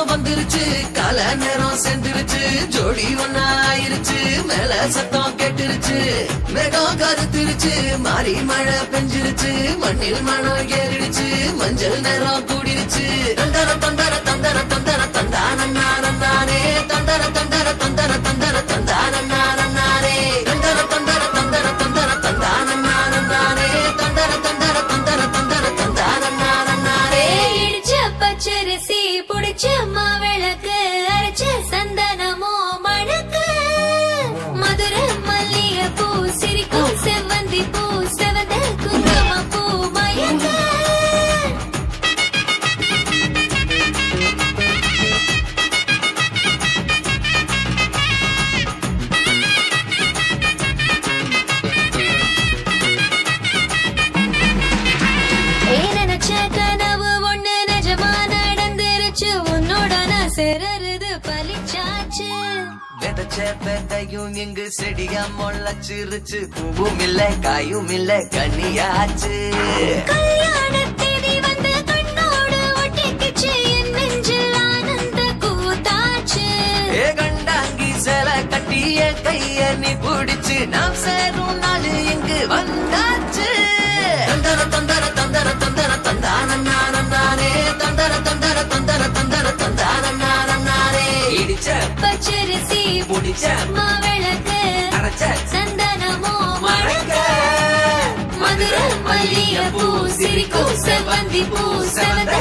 வந்துருச்சு கால நேரம் சென்றுருச்சு ஜோடி ஒன்னா ஆயிருச்சு மேல சத்தம் கேட்டுருச்சு மேகம் கருத்துருச்சு மாறி மழை பெஞ்சிருச்சு மண்ணில் மனம் ஏறிடுச்சு மஞ்சள் நேரம் கூடிருச்சு தந்தர தந்தர தந்தர தந்தர தந்தானே தந்தர தந்தர தந்தர தந்தர தந்தானே தந்தர தந்தர தந்தர தந்தர தந்தானே தந்தர தந்தர தந்தர தந்தர தந்தானே இடிச்ச பச்சரிசி புடிச்ச மாவிளக்கு அரைச்ச சந்தனமோ மணக்கு மதுர மல்லிய பூ சிரிக்கும் செவ்வந்தி பூ செவந்த குங்கும பூ மயக்க கனவு ஒண்ணு நிஜமா நடந்துருச்சு உன்னோட நான் சேரது பலிச்சாச்சு விதைச்ச விதையும் இங்கு செடியா முளைச்சிருச்சு பூவும் இல்ல காயும் இல்ல கனியாச்சு கல்யாண தேதி வந்து கண்ணோடு ஒட்டிக்கிச்சு என் நெஞ்சில் ஆனந்த கூத்தாச்சு ஏ கண்டாங்கி சில கட்டிய கைய நீ பிடிச்சு நாம் சேரும் நாள் இங்கு வந்தாச்சு தந்தர தந்தர தந்தர தந்தர தந்தானே தந்தர தந்தர தந்தர தந்தர தந்தானே இடிச்ச பச்சரிசி முடிச்ச மாவிளக்கு அரைச்ச சந்தனமோ மணக்க மதுர மல்லிய பூ சிரிக்கும் செவ்வந்தி பூ செவந்த